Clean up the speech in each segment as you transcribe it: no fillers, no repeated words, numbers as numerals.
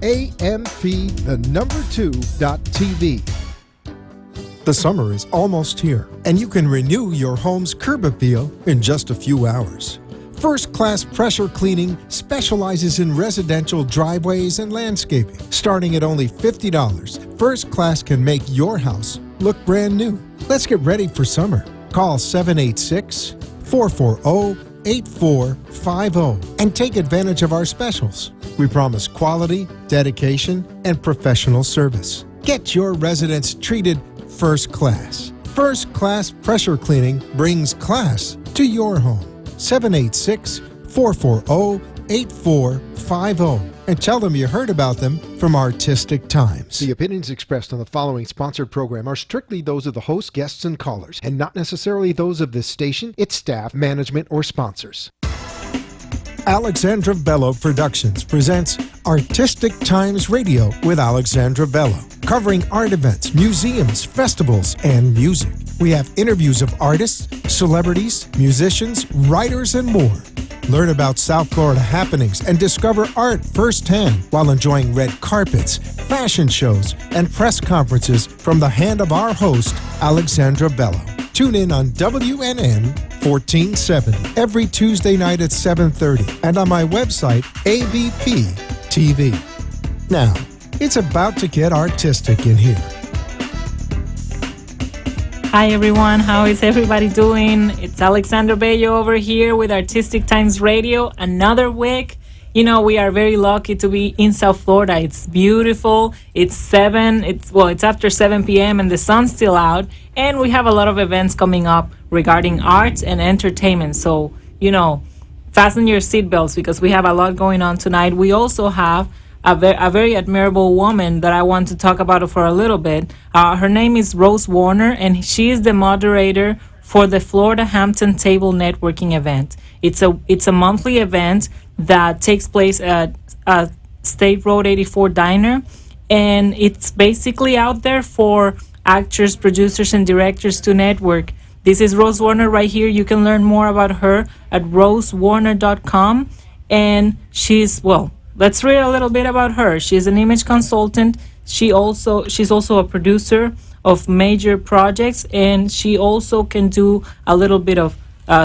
AMP2.TV. The summer is almost here, and you can renew your home's curb appeal in just a few hours. First Class Pressure Cleaning specializes in residential driveways and landscaping. Starting at only $50, First Class can make your house look brand new. Let's get ready for summer. Call 786-440-8450 and take advantage of our specials. We promise quality, dedication, and professional service. Get your residents treated first class. First Class Pressure Cleaning brings class to your home. 786-440-8450 and tell them you heard about them from Artistic Times. The opinions expressed on the following sponsored program are strictly those of the host, guests, and callers, and not necessarily those of this station, its staff, management, or sponsors. Alexandra Bello Productions presents Artistic Times Radio with Alexandra Bello, covering art events, museums, festivals, and music. We have interviews of artists, celebrities, musicians, writers, and more. Learn about South Florida happenings and discover art firsthand while enjoying red carpets, fashion shows, and press conferences from the hand of our host, Alexandra Bello. Tune in on WNN 1470 every Tuesday night at 7:30 and on my website, ABP TV. Now, it's about to get artistic in here. Hi everyone, how is everybody doing? It's Alexandra Bello over here with Artistic Times Radio. Another week. You know, we are very lucky to be in South Florida. It's beautiful. It's after 7 p.m. and the sun's still out. And we have a lot of events coming up regarding arts and entertainment. So, you know, fasten your seatbelts because we have a lot going on tonight. We also have a very admirable woman that I want to talk about for a little bit. Her name is Rose Warner, and she is the moderator for the Florida Hampton Table networking event. It's a monthly event that takes place at State Road 84 Diner, and it's basically out there for actors, producers, and directors to network. This is Rose Warner right here. You can learn more about her at rosewarner.com, and let's read a little bit about her. She's an image consultant. She's also a producer of major projects, and she also can do a little bit of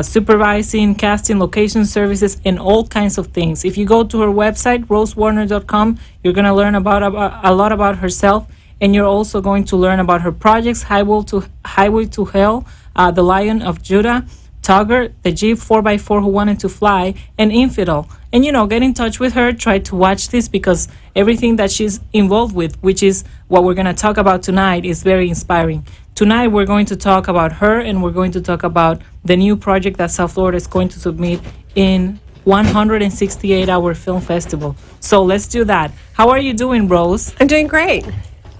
supervising, casting, location services, and all kinds of things. If you go to her website, rosewarner.com, you're going to learn a lot about herself, and you're also going to learn about her projects: Highway to Hell, The Lion of Judah, Tugger, the Jeep 4x4 Who Wanted to Fly, and Infidel. And, you know, get in touch with her, try to watch this, because everything that she's involved with, which is what we're going to talk about tonight, is very inspiring. Tonight, we're going to talk about her, and we're going to talk about the new project that South Florida is going to submit in 168-hour film festival. So let's do that. How are you doing, Rose? I'm doing great.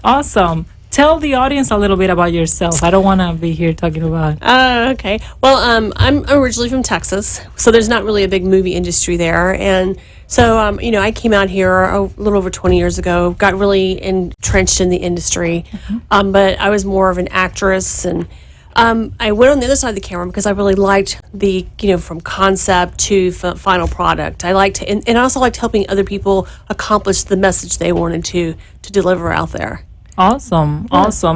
Awesome. Tell the audience a little bit about yourself. I don't want to be here talking about... Okay. Well, I'm originally from Texas, so there's not really a big movie industry there. And so, I came out here a little over 20 years ago, got really entrenched in the industry. Mm-hmm. But I was more of an actress, and I went on the other side of the camera because I really liked the, from concept to final product. I liked and I also liked helping other people accomplish the message they wanted to deliver out there. Awesome.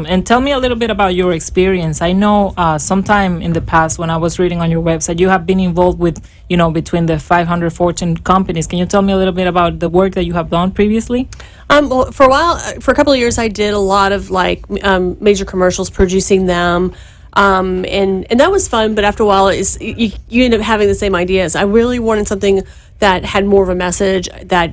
And tell me a little bit about your experience. I know sometime in the past when I was reading on your website, you have been involved with, between the 500 Fortune companies. Can you tell me a little bit about the work that you have done previously? Well, for a couple of years, I did a lot of major commercials, producing them. And that was fun, but after a while, you end up having the same ideas. I really wanted something that had more of a message, that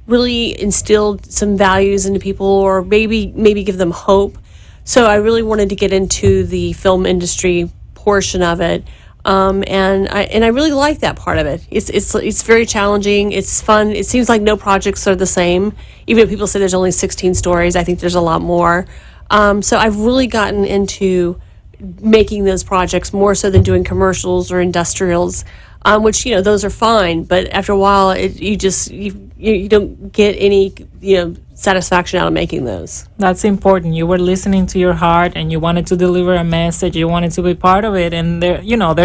really instilled some values into people, or maybe give them hope. So I really wanted to get into the film industry portion of it, and I really like that part of it. It's very challenging. It's fun. It seems like no projects are the same. Even if people say there's only 16 stories, I think there's a lot more. So I've really gotten into making those projects more so than doing commercials or industrials, which those are fine. But after a while, you you don't get any satisfaction out of making those. That's important. You were listening to your heart and you wanted to deliver a message. You wanted to be part of it. And there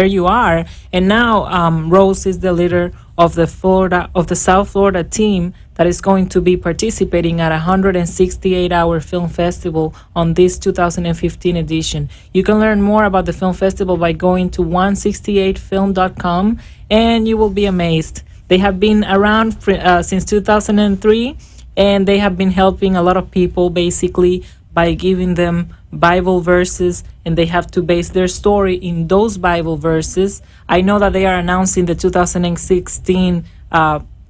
you are. And now Rose is the leader of the South Florida team that is going to be participating at a 168-hour film festival on this 2015 edition. You can learn more about the film festival by going to 168film.com, and you will be amazed. They have been around since 2003, and they have been helping a lot of people basically by giving them Bible verses, and they have to base their story in those Bible verses. I know that they are announcing the 2016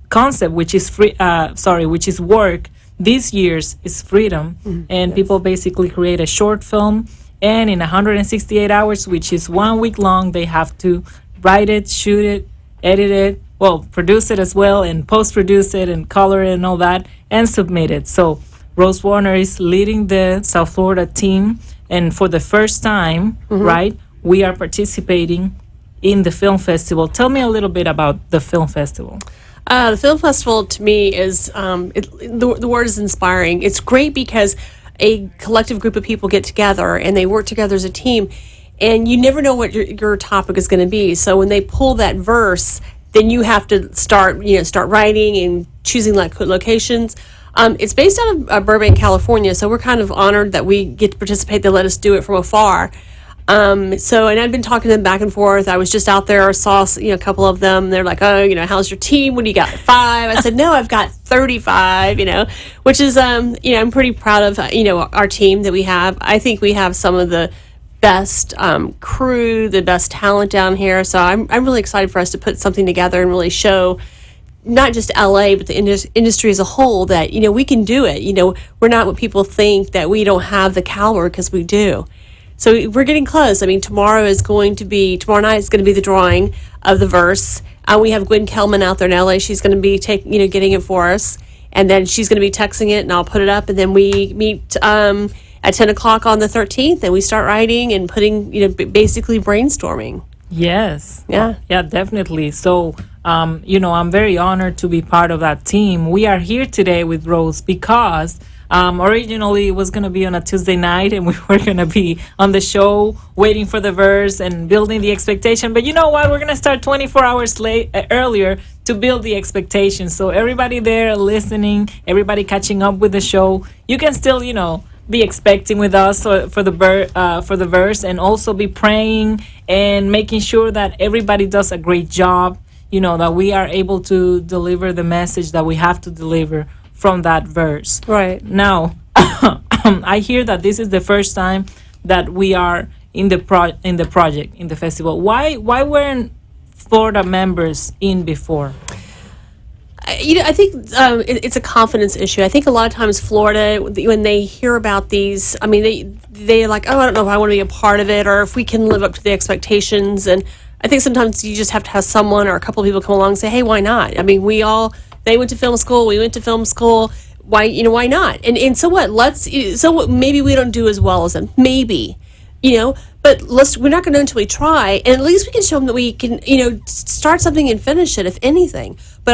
concept, which is which is work. This year's is freedom, and people basically create a short film, and in 168 hours, which is 1 week long, they have to write it, shoot it, edit it, produce it as well, and post-produce it, and color it, and all that, and submit it. So Rose Warner is leading the South Florida team, and for the first time, right, we are participating in the film festival. Tell me a little bit about the film festival. The film festival, to me, is the word is inspiring. It's great because a collective group of people get together and they work together as a team, and you never know what your topic is going to be. So when they pull that verse, then you have to start writing and choosing locations. It's based out of Burbank, California, so we're kind of honored that we get to participate. They let us do it from afar. And I've been talking to them back and forth. I was just out there, saw a couple of them. They're like, oh, how's your team? What do you got? 5? I said, no, I've got 35. Which is I'm pretty proud of our team that we have. I think we have some of the best crew, the best talent down here. So I'm really excited for us to put something together and really show not just LA, but the industry as a whole that we can do it. We're not what people think, that we don't have the caliber, because we do. So we're getting close. I mean, tomorrow night is going to be the drawing of the verse. We have Gwen Kelman out there in LA. She's going to be getting it for us, and then she's going to be texting it, and I'll put it up, and then we meet at 10 o'clock on the 13th, and we start writing and putting, basically brainstorming. Yes. Yeah, definitely. So, I'm very honored to be part of that team. We are here today with Rose because originally it was going to be on a Tuesday night, and we were going to be on the show waiting for the verse and building the expectation. But you know what? We're going to start 24 hours earlier to build the expectation. So everybody there listening, everybody catching up with the show, you can still, be expecting with us for the verse, and also be praying and making sure that everybody does a great job, that we are able to deliver the message that we have to deliver from that verse. Right. Now, I hear that this is the first time that we are in the project, in the festival. Why weren't Florida members in before? I think it's a confidence issue. I think a lot of times Florida, when they hear about these, I mean, they're like, oh, I don't know if I want to be a part of it, or if we can live up to the expectations. And I think sometimes you just have to have someone or a couple of people come along and say, hey, why not? I mean, they went to film school, we went to film school. Why not? And so what? Maybe we don't do as well as them. Maybe, but we're not going to until we try, and at least we can show them that we can, start something and finish it, if anything. But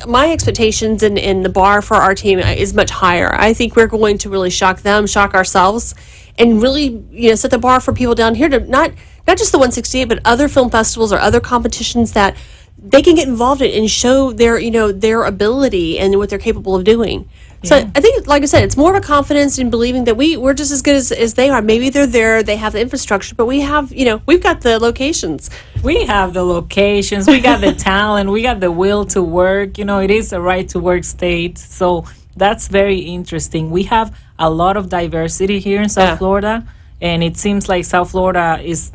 my expectations and the bar for our team is much higher. I think we're going to really shock them, shock ourselves, and really, set the bar for people down here to not just the 168, but other film festivals or other competitions that they can get involved in and show their ability and what they're capable of doing. So I think, like I said, it's more of a confidence in believing that we're just as good as they are. Maybe they're there, they have the infrastructure, but we have, we've got the locations. We have the locations, we got the talent, we got the will to work. It is a right to work state. So that's very interesting. We have a lot of diversity here in South Florida, and it seems like South Florida is,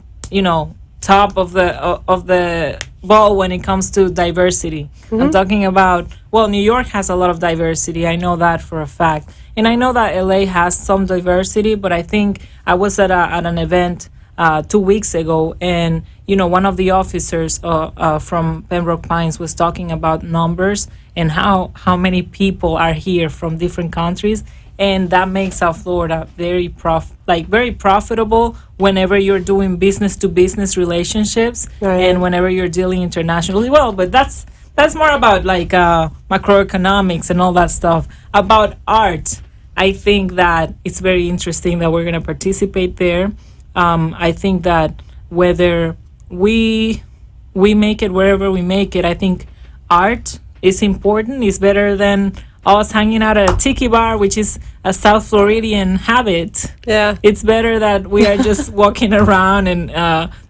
top of the ball when it comes to diversity. I'm talking about, New York has a lot of diversity. I know that for a fact. And I know that LA has some diversity, but I think I was at an event 2 weeks ago, and, one of the officers from Pembroke Pines was talking about numbers and how many people are here from different countries. And that makes South Florida very profitable whenever you're doing business to business relationships, right, and whenever you're dealing internationally. Well, but that's That's more about like macroeconomics and all that stuff. About art, I think that it's very interesting that we're going to participate there. I think that whether we make it wherever we make it, I think art is important. It's better than us hanging out at a tiki bar, which is a South Floridian habit. Yeah. It's better that we are just walking around and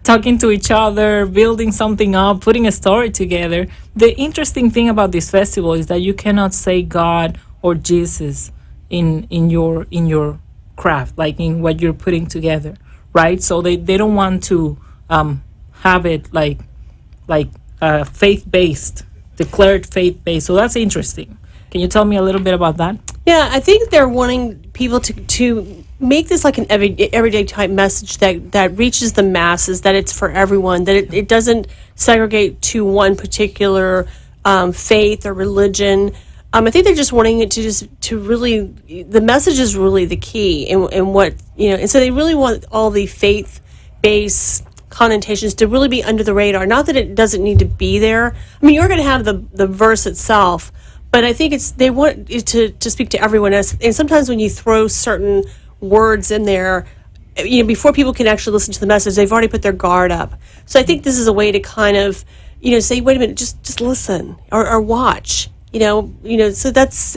talking to each other, building something up, putting a story together. The interesting thing about this festival is that you cannot say God or Jesus in your craft, like in what you're putting together, right? So they don't want to have it like faith-based, declared faith-based. So that's interesting. Can you tell me a little bit about that? Yeah, I think they're wanting people to make this like an everyday type message that reaches the masses, that it's for everyone, that it doesn't segregate to one particular faith or religion. I think they're just wanting it to really, the message is really the key in what, and so they really want all the faith-based connotations to really be under the radar. Not that it doesn't need to be there. I mean, you're going to have the verse itself, but I think they want it to speak to everyone else. And sometimes when you throw certain words in there, before people can actually listen to the message, they've already put their guard up. So I think this is a way to kind of, say, wait a minute, just listen or watch. So that's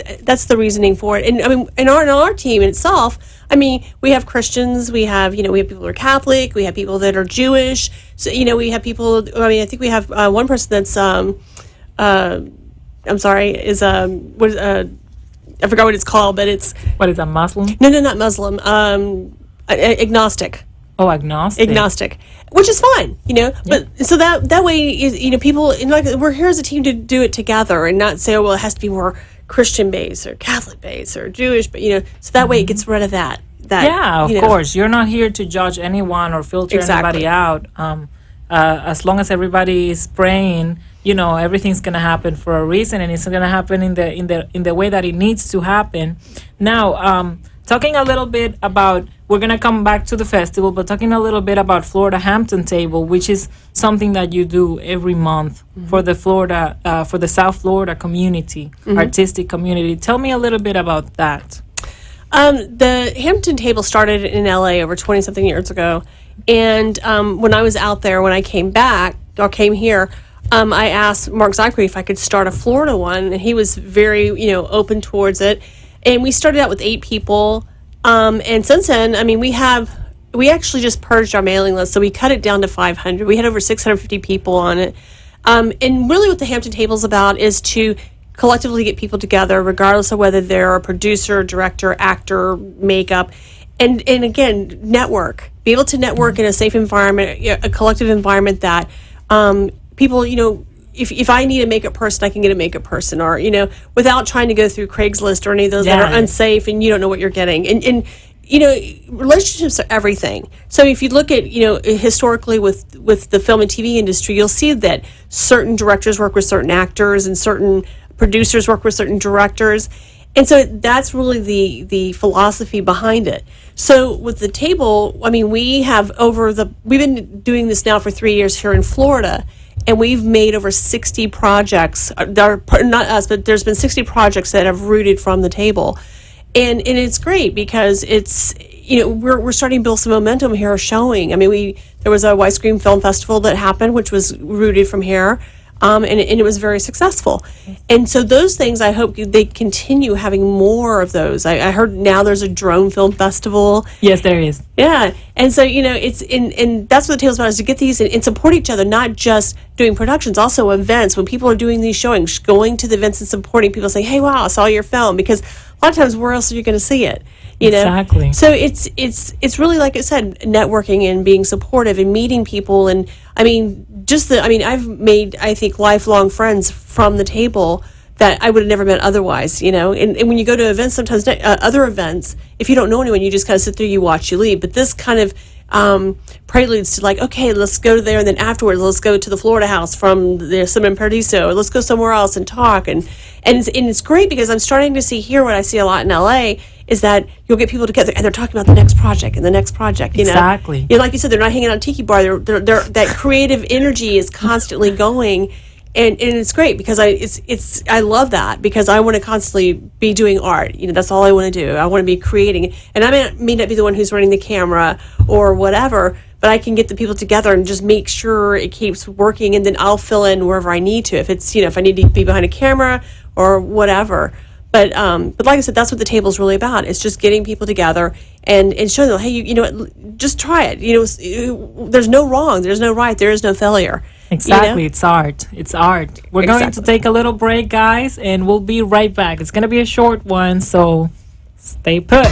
the reasoning for it. And I mean, in our team itself, I mean, we have Christians, we have people who are Catholic, we have people that are Jewish. So, we have people, I think we have one person that's, I'm sorry, is I forgot what it's called, but it's... What is that, Muslim? No, not Muslim. Agnostic. Oh, agnostic. Agnostic, which is fine, But so that way, is, people, we're here as a team to do it together and not say, oh, well, it has to be more Christian based or Catholic based or Jewish, but so that way it gets rid of that. Yeah, of course. You're not here to judge anyone or filter anybody out. As long as everybody is praying, everything's going to happen for a reason, and it's going to happen in the way that it needs to happen. Now, talking a little bit about, we're going to come back to the festival, but talking a little bit about Florida Hampton Table, which is something that you do every month for the for the South Florida community, artistic community. Tell me a little bit about that. The Hampton Table started in LA over 20-something years ago. And when I was out there, when I came here, I asked Mark Zachary if I could start a Florida one, and he was very, open towards it. And we started out with 8 people. And since then, I mean, we actually just purged our mailing list, so we cut it down to 500. We had over 650 people on it. And really what the Hampton Table is about is to collectively get people together, regardless of whether they're a producer, director, actor, makeup, and again, network. Be able to network in a safe environment, a collective environment that people, if I need a makeup person, I can get a makeup person, or, without trying to go through Craigslist or any of those that are unsafe and you don't know what you're getting. And relationships are everything. So if you look at, historically with the film and TV industry, you'll see that certain directors work with certain actors and certain producers work with certain directors. And so that's really the philosophy behind it. So with the table, I mean, we've been doing this now for 3 years here in Florida, and we've made over 60 projects. Not us, but there's been 60 projects that have rooted from the table. And it's great because it's, we're starting to build some momentum here showing. I mean, there was a Widescreen Film Festival that happened, which was rooted from here. And it was very successful. And so those things, I hope they continue having more of those. I heard now there's a drone film festival. Yes, there is. Yeah. And so, it's and that's what the table's about, is to get these and support each other, not just doing productions, also events. When people are doing these showings, going to the events and supporting people, saying, hey, wow, I saw your film. Because a lot of times, where else are you going to see it? Exactly. So it's really, like I said, networking and being supportive and meeting people. And I mean, I've made, I think, lifelong friends from the table that I would have never met otherwise, And when you go to events, sometimes other events, if you don't know anyone, you just kind of sit there, you watch, you leave. But this kind of preludes to, like, okay, let's go there, and then afterwards, let's go to the Florida House from the Cinnamon Paradiso, or let's go somewhere else and talk. And it's great because I'm starting to see here what I see a lot in LA is that you'll get people together and they're talking about the next project and the next project. Exactly. Like you said, they're not hanging out at Tiki Bar. They're that creative energy is constantly going. and it's great because I love that because I want to constantly be doing art. That's all I want to do. I want to be creating, and I may not be the one who's running the camera or whatever, but I can get the people together and just make sure it keeps working, and then I'll fill in wherever I need to. If it's if I need to be behind a camera or whatever. But like I said, that's what the table's really about. It's just getting people together and showing them, hey, you know what, just try it. There's no wrong, there's no right, there is no failure. Exactly, it's art. It's art. We're going to take a little break, guys, and we'll be right back. It's going to be a short one, so stay put.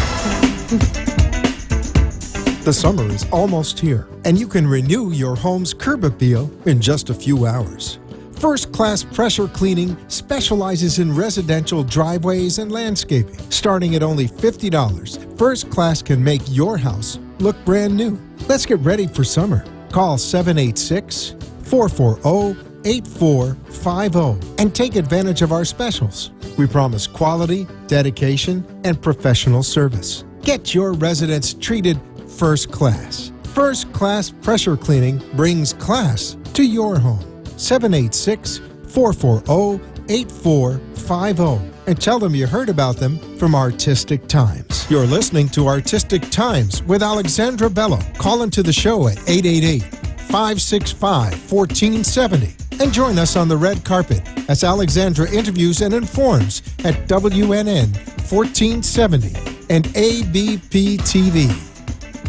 The summer is almost here, and you can renew your home's curb appeal in just a few hours. First Class Pressure Cleaning specializes in residential driveways and landscaping. Starting at only $50, First Class can make your house look brand new. Let's get ready for summer. Call 786-440-8450 and take advantage of our specials. We promise quality, dedication, and professional service. Get your residents treated first class. First Class Pressure Cleaning brings class to your home. 786-440-8450 and tell them you heard about them from Artistic Times. You're listening to Artistic Times with Alexandra Bello. Call into the show at 888-565-1470 and join us on the red carpet as Alexandra interviews and informs at WNN 1470 and ABP TV.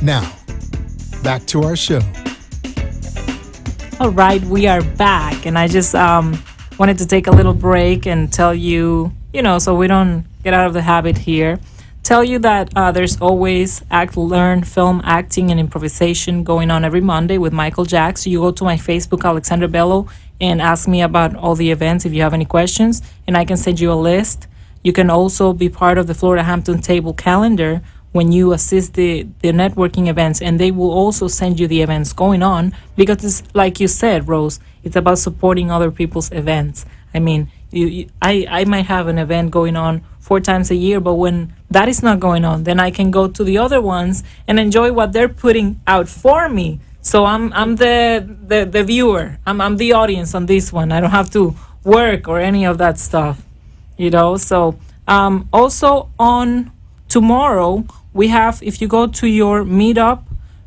Now, back to our show. All right, we are back, and I just wanted to take a little break and tell you, so we don't get out of the habit here, tell you that there's always Act, Learn, Film, Acting, and Improvisation going on every Monday with Michael Jacks. So you go to my Facebook, Alexandra Bello, and ask me about all the events if you have any questions, and I can send you a list. You can also be part of the Florida Hampton Table calendar when you assist the networking events, and they will also send you the events going on, because it's like you said, Rose, it's about supporting other people's events. I mean, I might have an event going on 4 times a year, but when that is not going on, then I can go to the other ones and enjoy what they're putting out for me. So I'm the viewer, I'm the audience on this one. I don't have to work or any of that stuff, So also on tomorrow, we have, if you go to your Meetup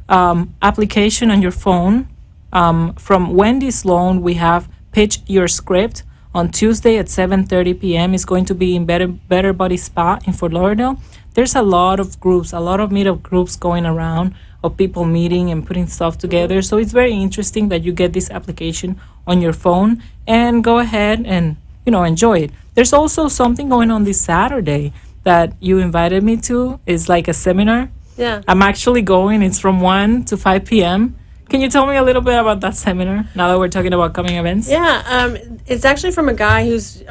application on your phone, from Wendy Sloan, we have Pitch Your Script on Tuesday at 7:30 p.m. It's going to be in Better Buddy Spa in Fort Lauderdale. There's a lot of groups, a lot of meetup groups going around of people meeting and putting stuff together. So it's very interesting that you get this application on your phone and go ahead and, enjoy it. There's also something going on this Saturday that you invited me to. Is like a seminar. Yeah. I'm actually going. It's from 1 to 5 p.m. Can you tell me a little bit about that seminar now that we're talking about coming events? Yeah, it's actually from a guy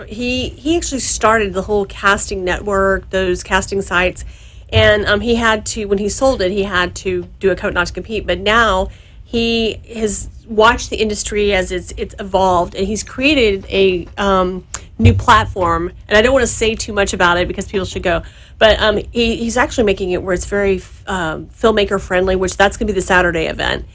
he actually started the whole casting network, those casting sites, and he had to, when he sold it, he had to do a code not to compete, but now he has watched the industry as it's evolved, and he's created a new platform, and I don't want to say too much about it because people should go, but he's actually making it where it's very filmmaker friendly, which that's going to be the Saturday event,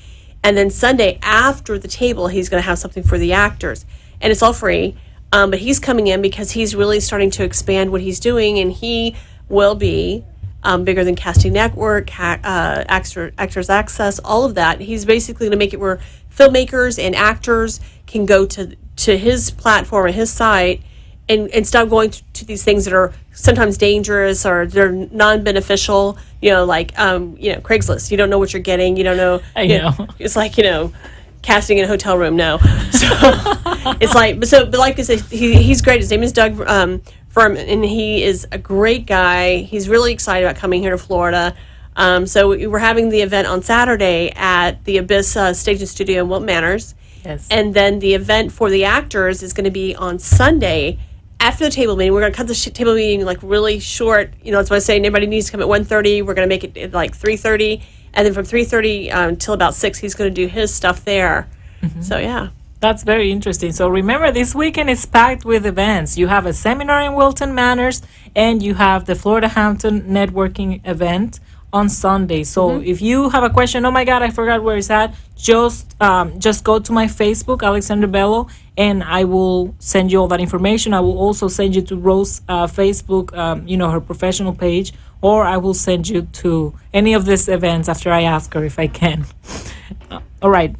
and then Sunday after the table he's going to have something for the actors, and it's all free, but he's coming in because he's really starting to expand what he's doing, and he will be bigger than Casting Network, Actors Access, all of that. He's basically going to make it where filmmakers and actors can go to his platform and his site and stop going to these things that are sometimes dangerous or they're non-beneficial, like Craigslist. You don't know what you're getting. You don't know. I know. It's like, casting in a hotel room. No. So it's like, but like I said, he's great. His name is Doug Furman, and he is a great guy. He's really excited about coming here to Florida. So we're having the event on Saturday at the Abyss Stage and Studio in Wilton Manors. Yes. And then the event for the actors is going to be on Sunday after the table meeting. We're going to cut the table meeting like really short. That's why I say everybody needs to come at 1:30. We're going to make it at like 3:30. And then from 3:30 until about 6, he's going to do his stuff there. Mm-hmm. So, yeah. That's very interesting. So remember, this weekend is packed with events. You have a seminar in Wilton Manors, and you have the Florida Hampton networking event on Sunday. So if you have a question, oh my God, I forgot where it's at, just go to my Facebook, Alexandra Bello, and I will send you all that information. I will also send you to Rose's Facebook, her professional page, or I will send you to any of these events after I ask her if I can. All right.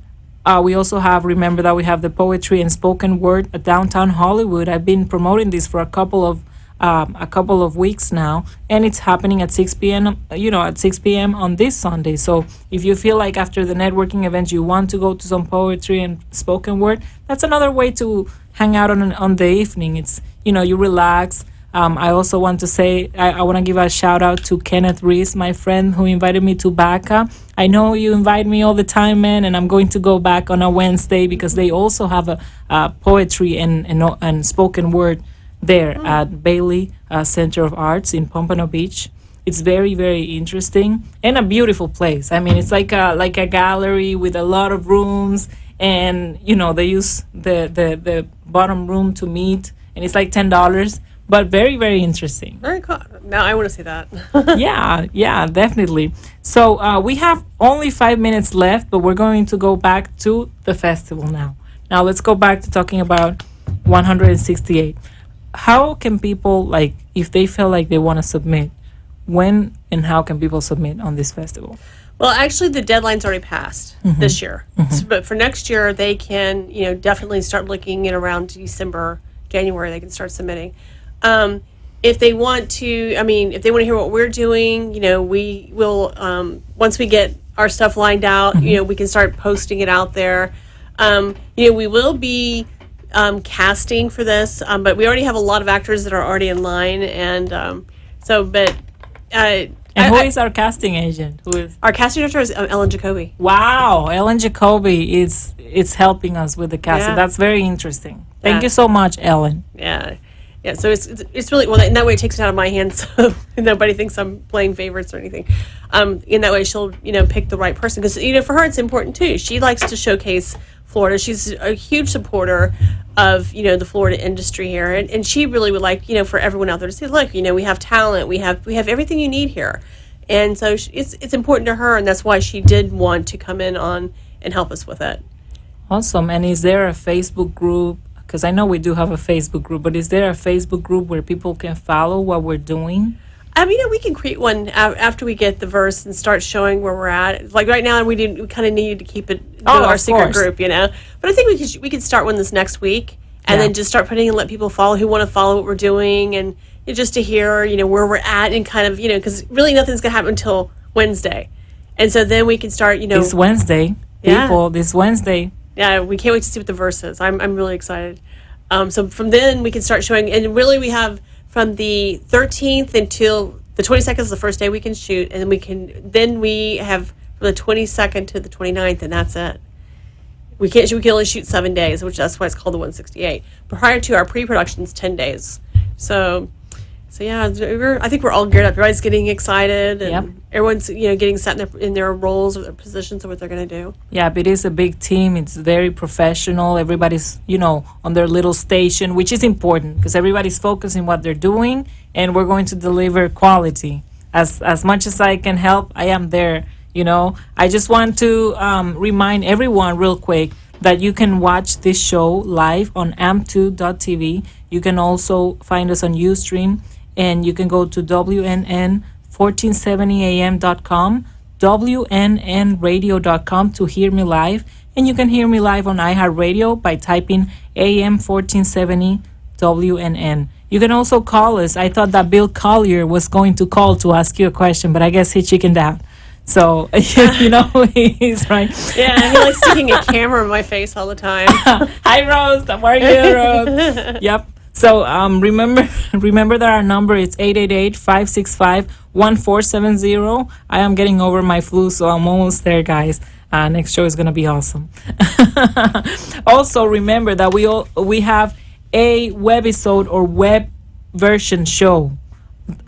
We also remember that we have the poetry and spoken word at downtown Hollywood. I've been promoting this for a couple of weeks now, and it's happening at 6 p.m. At 6 p.m. on this Sunday. So if you feel like after the networking event you want to go to some poetry and spoken word, that's another way to hang out on the evening. It's you relax. I also want to say I want to give a shout out to Kenneth Reese, my friend who invited me to BACA. I know you invite me all the time, man, and I'm going to go back on a Wednesday because they also have a poetry and spoken word there at Bailey Center of Arts in Pompano Beach. It's very, very interesting and a beautiful place. I mean, it's like a gallery with a lot of rooms, and they use the bottom room to meet, and it's like $10. But very, very interesting. Very cool. Now I want to see that. Yeah, definitely. So we have only 5 minutes left, but we're going to go back to the festival now. Now let's go back to talking about 168. How can people, if they feel like they want to submit, when and how can people submit on this festival? Well, actually, the deadline's already passed this year. But for next year, they can, definitely start looking at around December, January, they can start submitting. If they want to, if they want to hear what we're doing, we will, once we get our stuff lined out, we can start posting it out there. We will be casting for this, but we already have a lot of actors that are already in line. And who is our casting agent? Our casting director is Ellen Jacoby. Wow, Ellen Jacoby is helping us with the casting. Yeah. That's very interesting. Thank you so much, Ellen. Yeah, so it's really, well, in that way it takes it out of my hands, so nobody thinks I'm playing favorites or anything. In that way she'll, pick the right person, because, for her it's important too. She likes to showcase Florida. She's a huge supporter of, the Florida industry here, and she really would like, for everyone out there to say, look, we have talent, we have everything you need here. And so it's important to her, and that's why she did want to come in on and help us with it. Awesome. And is there a Facebook group? Because I know we do have a Facebook group, but is there a Facebook group where people can follow what we're doing? We can create one after we get the verse and start showing where we're at. Like right now, we kind of need to keep it our secret group, But I think we could start one this next week, and then just start putting and let people follow who want to follow what we're doing, and just to hear where we're at, and kind of because really nothing's gonna happen until Wednesday, and so then we can start this Wednesday, people. This Wednesday. Yeah, we can't wait to see what the verse is. I'm really excited. So from then we can start showing, and really we have from the 13th until the 22nd is the first day we can shoot, and then we have from the 22nd to the 29th, and that's it. We can only shoot 7 days, that's why it's called the 168. Prior to our pre-production's 10 days. So yeah, I think we're all geared up. Everybody's getting excited, and everyone's getting set in their roles or their positions of what they're going to do. Yeah, but it is a big team. It's very professional. Everybody's on their little station, which is important because everybody's focusing what they're doing, and we're going to deliver quality. As much as I can help, I am there. I just want to remind everyone real quick that you can watch this show live on amp2.tv. You can also find us on Ustream. And you can go to WNN1470am.com, WNNradio.com to hear me live. And you can hear me live on iHeartRadio by typing AM1470 WNN. You can also call us. I thought that Bill Collier was going to call to ask you a question, but I guess he chickened out. So, he's right. Yeah, he likes sticking a camera in my face all the time. Hi, Rose. How are you, Rose? Yep. So remember that our number is 888-565-1470. I am getting over my flu, so I'm almost there, guys. Next show is going to be awesome. Also, remember that we have a webisode or web version show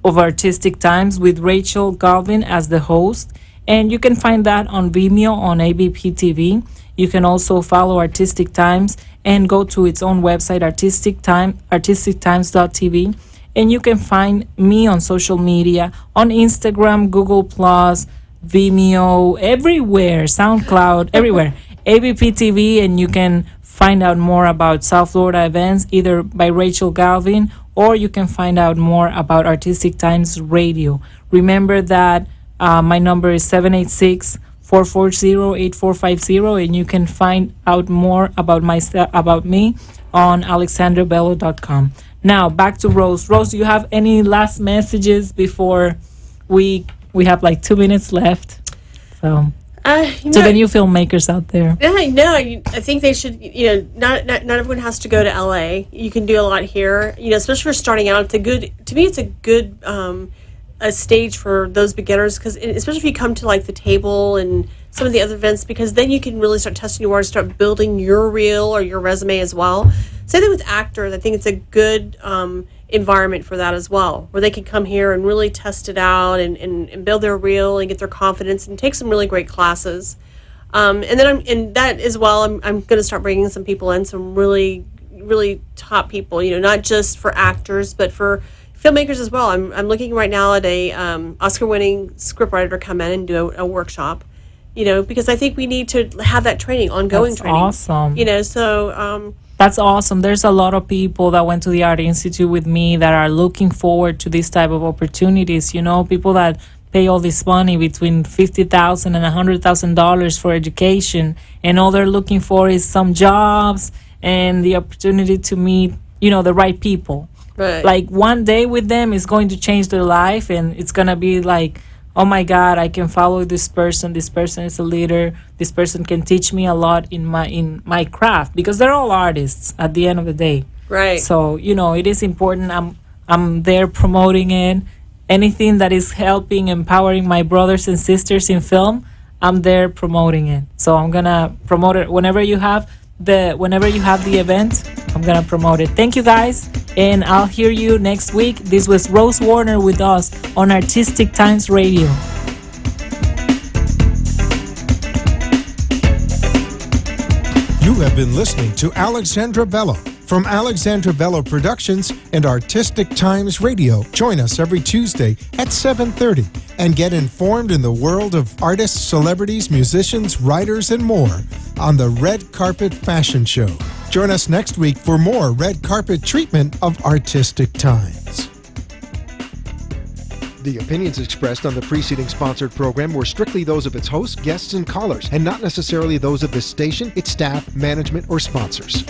of Artistic Times with Rachel Galvin as the host. And you can find that on Vimeo on ABP TV. You can also follow Artistic Times and go to its own website, artistictimes.tv. And you can find me on social media, on Instagram, Google Plus, Vimeo, everywhere, SoundCloud, everywhere, ABP TV, and you can find out more about South Florida events either by Rachel Galvin, or you can find out more about Artistic Times Radio. Remember that my number is 786-440-8450, and you can find out more about me on alexandrabello.com. Now back to Rose. Rose, do you have any last messages before we have like 2 minutes left? So to the new filmmakers out there. No, I think they should. Not everyone has to go to LA. You can do a lot here. Especially for starting out. To me, it's a good a stage for those beginners, because especially if you come to like the table and some of the other events, because then you can really start testing your waters, start building your reel or your resume as well. Same thing with actors. I think it's a good environment for that as well, where they can come here and really test it out and build their reel and get their confidence and take some really great classes. And then in that as well, I'm going to start bringing some people in, some really, really top people, not just for actors, but for filmmakers as well. I'm looking right now at a Oscar-winning scriptwriter to come in and do a workshop, because I think we need to have that training, ongoing That's training. Awesome. So that's awesome. There's a lot of people that went to the Art Institute with me that are looking forward to this type of opportunities. People that pay all this money between $50,000 and $100,000 for education, and all they're looking for is some jobs and the opportunity to meet, the right people. Right. Like one day with them is going to change their life, and it's gonna be like, oh my God, I can follow this person. This person is a leader. This person can teach me a lot in my craft, because they're all artists at the end of the day. Right. So it is important. I'm there promoting it. Anything that is helping, empowering my brothers and sisters in film, I'm there promoting it. So I'm gonna promote it whenever you have the event. I'm gonna promote it. Thank you guys, and I'll hear you next week. This was Rose Warner with us on Artistic Times Radio. You have been listening to Alexandra Bello from Alexandra Bello Productions and Artistic Times Radio. Join us every Tuesday at 7:30 and get informed in the world of artists, celebrities, musicians, writers, and more on the Red Carpet Fashion Show. Join us next week for more red carpet treatment of Artistic Times. The opinions expressed on the preceding sponsored program were strictly those of its hosts, guests, and callers, and not necessarily those of this station, its staff, management, or sponsors.